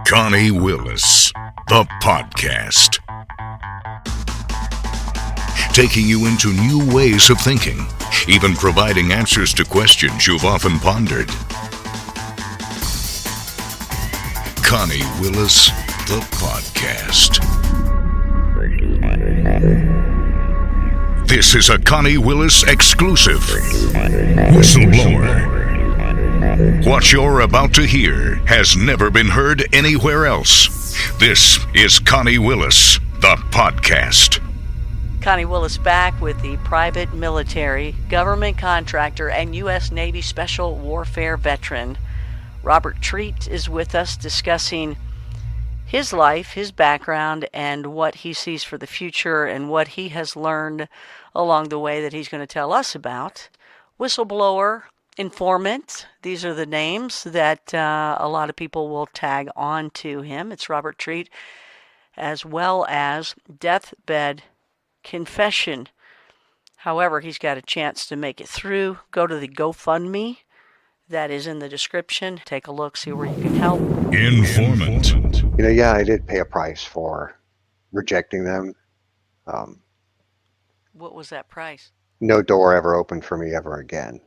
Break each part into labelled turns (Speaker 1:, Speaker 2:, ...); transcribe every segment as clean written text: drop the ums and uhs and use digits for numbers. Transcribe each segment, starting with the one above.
Speaker 1: Connie Willis, the podcast. Taking you into new ways of thinking, even providing answers to questions you've often pondered. Connie Willis, the podcast. This is a Connie Willis exclusive. Whistleblower. What you're about to hear has never been heard anywhere else. This is Connie Willis, the podcast.
Speaker 2: Connie Willis back with the private military, government contractor, and U.S. Navy Special Warfare veteran. Robert Treat is with us discussing his life, his background, and what he sees for the future and what he has learned along the way that he's going to tell us about. Whistleblower, informant, these are the names that a lot of people will tag on to him. It's Robert Treat, as well as deathbed confession. However, he's got a chance to make it through. Go to the GoFundMe that is in the description. Take a look, see where you can help.
Speaker 1: Informant.
Speaker 3: I did pay a price for rejecting them.
Speaker 2: What was that price?
Speaker 3: No door ever opened for me ever again.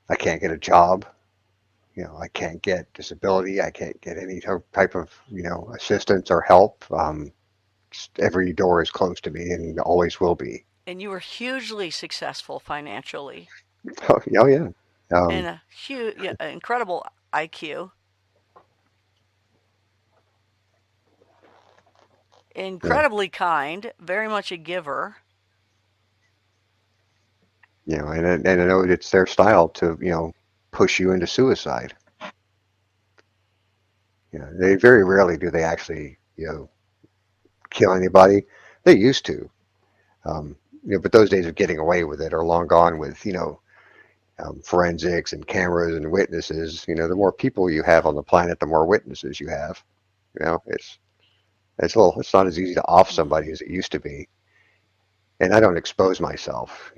Speaker 3: I can't get a job. I can't get disability. I can't get any type of, assistance or help. Just every door is closed to me and always will be.
Speaker 2: And you were hugely successful financially.
Speaker 3: Oh yeah.
Speaker 2: And a huge, incredible IQ. Incredibly kind, very much a giver.
Speaker 3: And I know it's their style to, push you into suicide. They very rarely do they actually, kill anybody. They used to. But those days of getting away with it are long gone with, forensics and cameras and witnesses. The more people you have on the planet, the more witnesses you have. It's not as easy to off somebody as it used to be. And I don't expose myself,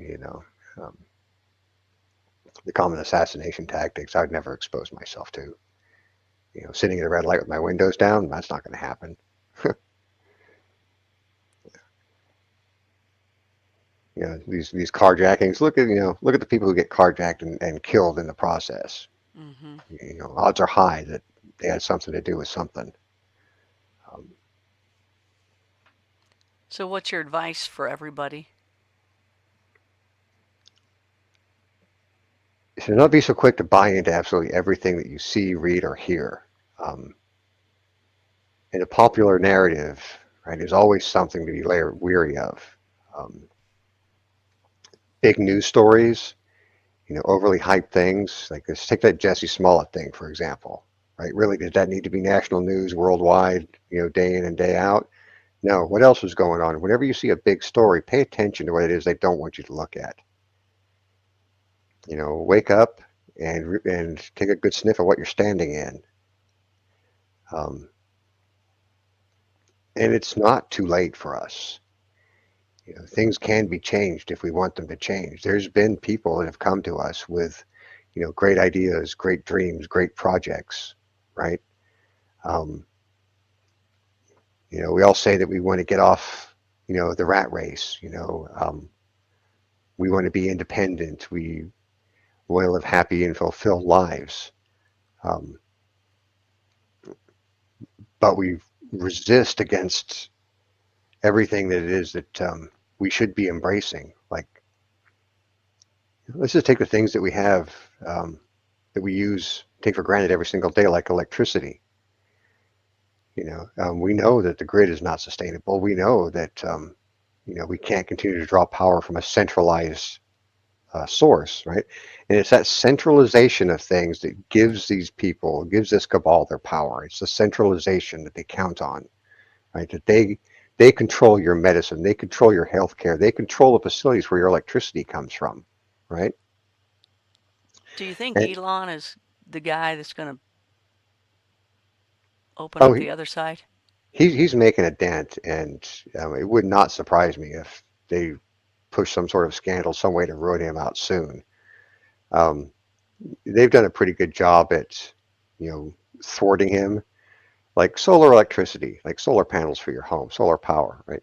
Speaker 3: the common assassination tactics I'd never expose myself to. Sitting at a red light with my windows down, that's not going to happen. These carjackings. Look at the people who get carjacked and killed in the process. Mm-hmm. Odds are high that they had something to do with something.
Speaker 2: So what's your advice for everybody?
Speaker 3: So not be so quick to buy into absolutely everything that you see, read, or hear. In a popular narrative, right, there's always something to be weary of. Big news stories, overly hyped things. Like let's take that Jesse Smollett thing, for example. Right? Really, did that need to be national news worldwide, day in and day out? No. What else is going on? Whenever you see a big story, pay attention to what it is they don't want you to look at. Wake up and take a good sniff of what you're standing in. And it's not too late for us. Things can be changed if we want them to change. There's been people that have come to us with, great ideas, great dreams, great projects, right? We all say that we want to get off, the rat race. We want to be independent. We want to live happy and fulfilled lives. But we resist against everything that it is that we should be embracing. Like, let's just take the things that we have, that we take for granted every single day, like electricity. We know that the grid is not sustainable. We know that, we can't continue to draw power from a centralized source, right? And it's that centralization of things that gives this cabal their power. It's the centralization that they count on, right? That they control your medicine, they control your health care, they control the facilities where your electricity comes from, right?
Speaker 2: Do you think Elon is the guy that's going to open up the other side?
Speaker 3: He's making a dent, and it would not surprise me if they push some sort of scandal, some way to ruin him out soon. they've done a pretty good job at, thwarting him, like solar electricity, like solar panels for your home, solar power, right?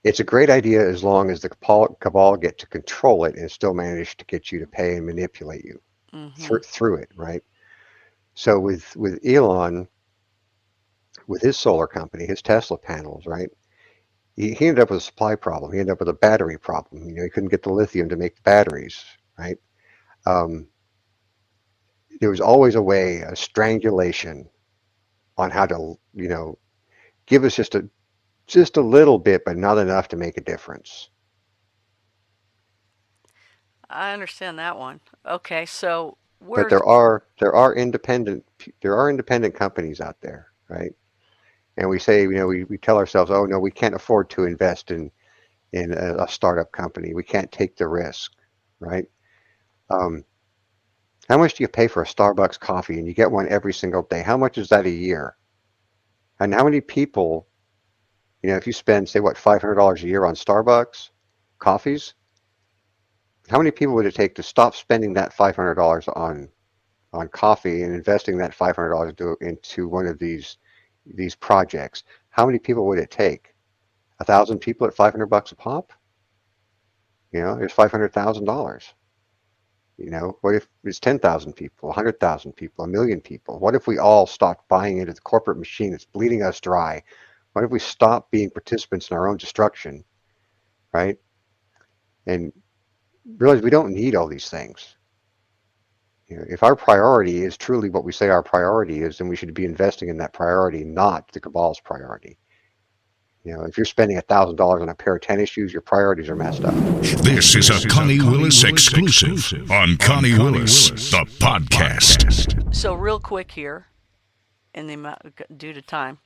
Speaker 3: It's a great idea as long as the cabal get to control it and still manage to get you to pay and manipulate you
Speaker 2: Mm-hmm.
Speaker 3: through it, right? So with Elon, with his solar company, his Tesla panels, right? He ended up with a supply problem. He ended up with a battery problem. He couldn't get the lithium to make the batteries, right? Um, there was always a way, a strangulation on how to, give us just a little bit, but not enough to make a difference.
Speaker 2: I understand that one. Okay, so
Speaker 3: But
Speaker 2: where's
Speaker 3: there are independent companies out there, right? And we say, we tell ourselves, oh no, we can't afford to invest in a startup company. We can't take the risk, right? Um, how much do you pay for a Starbucks coffee, and you get one every single day? How much is that a year? And how many people, if you spend, say, what, $500 a year on Starbucks coffees, how many people would it take to stop spending that $500 on coffee and investing that $500 into one of these projects? How many people would it take? 1,000 people at $500 a pop? There's $500,000. What if it's 10,000 people, 100,000 people, a million people? What if we all stopped buying into the corporate machine that's bleeding us dry? What if we stopped being participants in our own destruction, right? And realize we don't need all these things. If our priority is truly what we say our priority is, then we should be investing in that priority, not the cabal's priority. If you're spending $1,000 on a pair of tennis shoes, your priorities are messed up.
Speaker 1: This is a Connie Willis exclusive on Connie Willis, the podcast.
Speaker 2: so real quick here, in the amount due to time,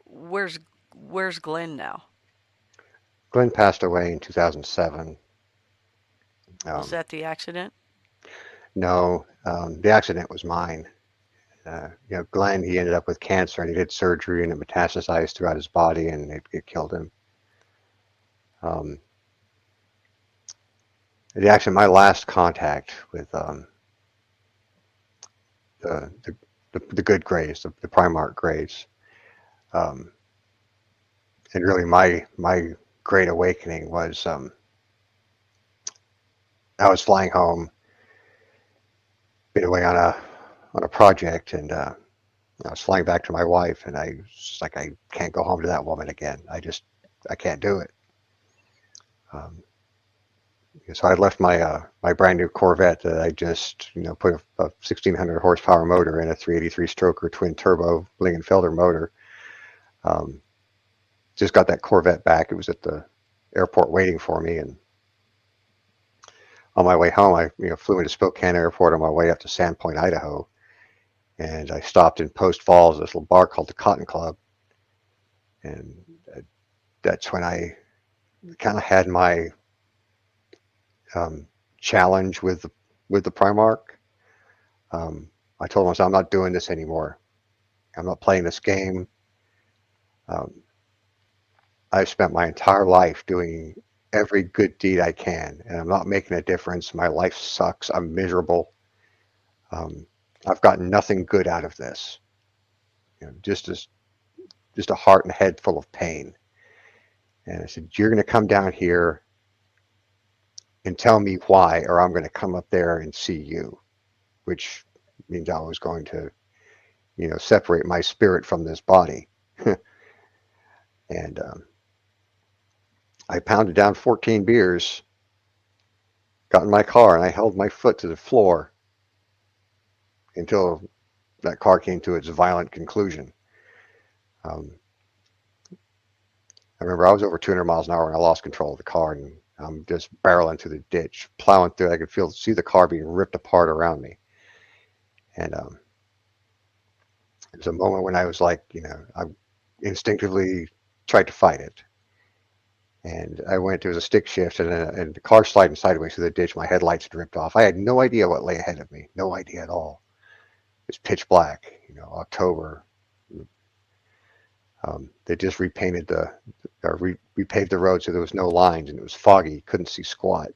Speaker 2: where's Glenn now?
Speaker 3: Glenn passed away in 2007.
Speaker 2: Was that the accident?
Speaker 3: No, the accident was mine. Glenn, he ended up with cancer, and he did surgery, and it metastasized throughout his body, and it killed him. My last contact with the good grays, the Primarch grays, and really my great awakening was I was flying home, been away on a project, and I was flying back to my wife, and I was like, I can't go home to that woman again. I can't do it. So I left my brand new Corvette that I just put a 1600 horsepower motor in, a 383 stroker twin turbo Blingenfelder motor. Just got that Corvette back. It was at the airport waiting for me, and on my way home, I flew into Spokane Airport on my way up to Sandpoint, Idaho, and I stopped in Post Falls, this little bar called the Cotton Club, and that's when I kind of had my challenge with the Primarch. I told myself, I'm not doing this anymore. I'm not playing this game. I've spent my entire life doing every good deed I can, and I'm not making a difference. My life sucks. I'm miserable. I've gotten nothing good out of this. Just a heart and head full of pain. And I said, you're going to come down here and tell me why, or I'm going to come up there and see you, which means I was going to, separate my spirit from this body. And I pounded down 14 beers, got in my car, and I held my foot to the floor until that car came to its violent conclusion. I remember I was over 200 miles an hour, and I lost control of the car, and I'm just barreling through the ditch, plowing through. I could see the car being ripped apart around me. And it was a moment when I was like, I instinctively tried to fight it. And I went, there was a stick shift, and the car sliding sideways through the ditch. My headlights had ripped off. I had no idea what lay ahead of me. No idea at all. It was pitch black, October. They just repainted repaved the road so there was no lines, and it was foggy. Couldn't see squat.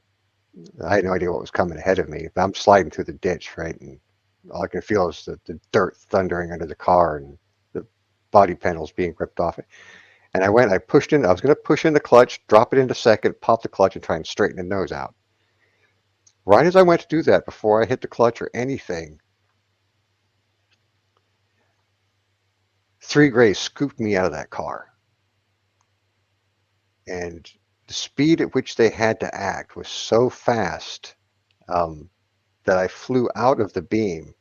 Speaker 3: I had no idea what was coming ahead of me. But I'm sliding through the ditch, right? And all I can feel is the dirt thundering under the car and the body panels being ripped off. And I pushed in, I was going to push in the clutch, drop it into second, pop the clutch and try and straighten the nose out. Right as I went to do that, before I hit the clutch or anything, 3 grays scooped me out of that car. And the speed at which they had to act was so fast that I flew out of the beam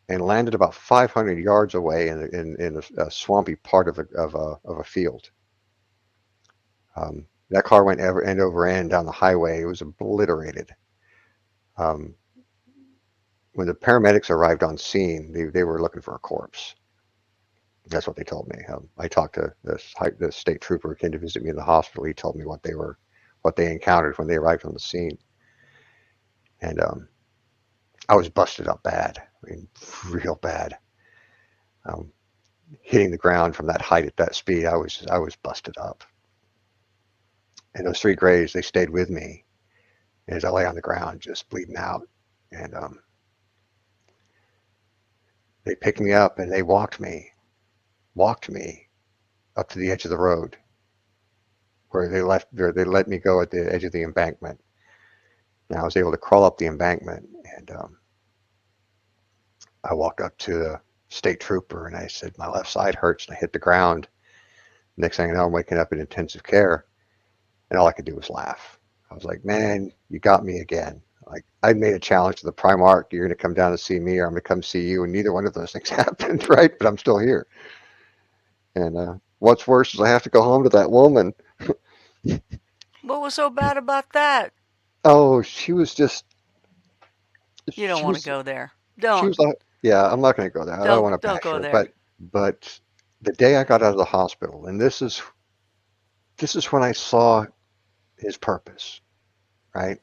Speaker 3: and landed about 500 yards away in a swampy part of a field. That car went end over end down the highway. It was obliterated. When the paramedics arrived on scene, they were looking for a corpse. That's what they told me. I talked to the state trooper who came to visit me in the hospital. He told me what they encountered when they arrived on the scene. And I was busted up bad. I mean, real bad. Hitting the ground from that height at that speed, I was busted up. And those 3 grays, they stayed with me as I lay on the ground, just bleeding out. And they picked me up and they walked me up to the edge of the road, where they let me go at the edge of the embankment. And I was able to crawl up the embankment, and I walked up to the state trooper and I said, my left side hurts, and I hit the ground. Next thing I know, I'm waking up in intensive care, and all I could do was laugh. I was like, man, you got me again. Like, I made a challenge to the Primarch. You're going to come down to see me, or I'm going to come see you, and neither one of those things happened, right? But I'm still here. And what's worse is I have to go home to that woman.
Speaker 2: What was so bad about that?
Speaker 3: Oh, she was just.
Speaker 2: You don't want to go there.
Speaker 3: She
Speaker 2: Don't.
Speaker 3: was like, yeah, I'm not going to go there. I don't want to
Speaker 2: Don't
Speaker 3: bash
Speaker 2: go
Speaker 3: her.
Speaker 2: there.
Speaker 3: But the day I got out of the hospital, and this is when I saw his purpose, right?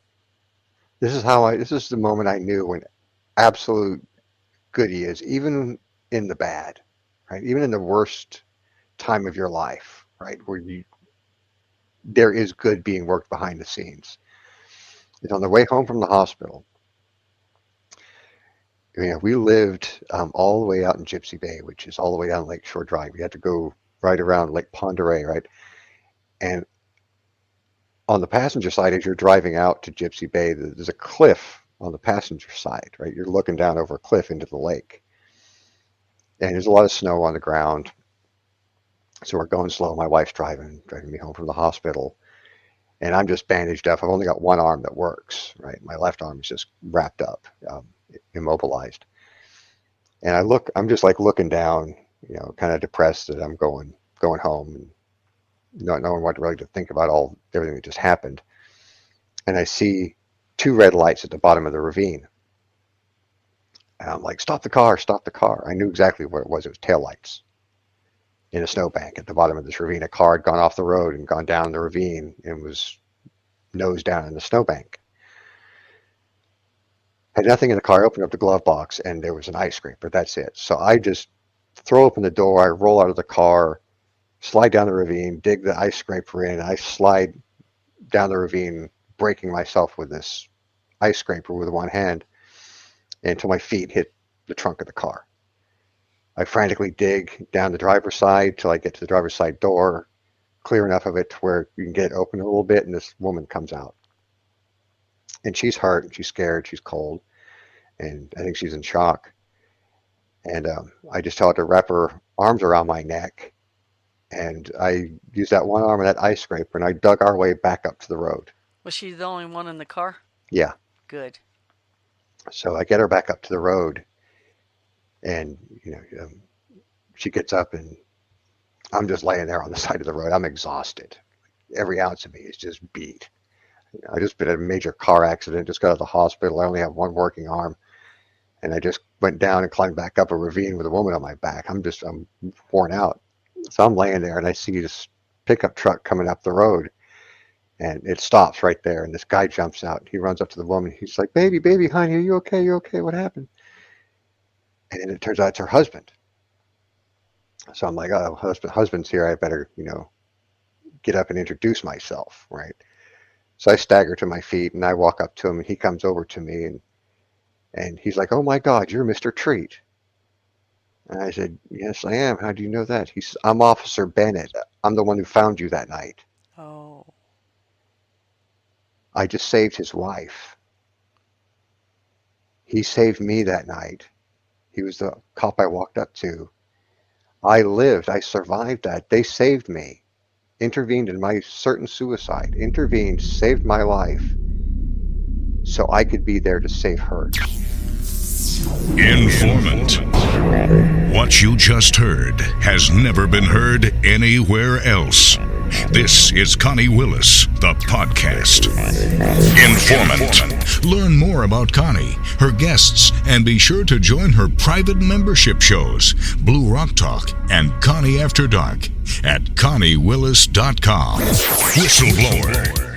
Speaker 3: This is the moment I knew when absolute good he is, even in the bad, right? Even in the worst time of your life, right? Where there is good being worked behind the scenes. And on the way home from the hospital, we lived all the way out in Gypsy Bay, which is all the way down Lakeshore Drive. You had to go right around Lake Ponderay, right? And on the passenger side, as you're driving out to Gypsy Bay, there's a cliff on the passenger side, right? You're looking down over a cliff into the lake. And there's a lot of snow on the ground. So we're going slow. My wife's driving me home from the hospital. And I'm just bandaged up. I've only got one arm that works, right? My left arm is just wrapped up, immobilized. And I'm just like looking down, kind of depressed that I'm going home and not knowing what really to think about everything that just happened. And I see 2 red lights at the bottom of the ravine. And I'm like, stop the car, stop the car. I knew exactly what it was. It was taillights in a snowbank at the bottom of this ravine. A car had gone off the road and gone down the ravine and was nose down in the snowbank. Had nothing in the car. I opened up the glove box and there was an ice scraper. That's it. So I just throw open the door. I roll out of the car, slide down the ravine, dig the ice scraper in. I slide down the ravine, breaking myself with this ice scraper with one hand until my feet hit the trunk of the car. I frantically dig down the driver's side till I get to the driver's side door, clear enough of it to where you can get it open a little bit, and this woman comes out. And she's hurt, and she's scared, she's cold, and I think she's in shock. And I just tell her to wrap her arms around my neck, and I used that one arm and that ice scraper, and I dug our way back up to the road.
Speaker 2: Was she the only one in the car?
Speaker 3: Yeah.
Speaker 2: Good.
Speaker 3: So I get her back up to the road, and she gets up, and I'm just laying there on the side of the road. I'm exhausted. Every ounce of me is just beat. I just been in a major car accident, just got out of the hospital. I only have one working arm, and I just went down and climbed back up a ravine with a woman on my back. I'm worn out. So I'm laying there, and I see this pickup truck coming up the road, and it stops right there, and this guy jumps out. He runs up to the woman. He's like, baby, honey, are you okay? You okay? What happened? And then it turns out it's her husband. So I'm like, husband's here. I better, get up and introduce myself, right? So I stagger to my feet and I walk up to him and he comes over to me and he's like, "Oh my God, you're Mr. Treat." And I said, "Yes, I am. How do you know that?" He says, "I'm Officer Bennett. I'm the one who found you that night.
Speaker 2: Oh.
Speaker 3: I just saved his wife. He saved me that night. He was the cop I walked up to. I lived. I survived that. They saved me. Intervened in my certain suicide. Intervened, saved my life. So I could be there to save hers."
Speaker 1: Informant. What you just heard has never been heard anywhere else. This is Connie Willis, the podcast. Informant. Learn more about Connie, her guests, and be sure to join her private membership shows, Blue Rock Talk and Connie After Dark, at ConnieWillis.com. Whistleblower.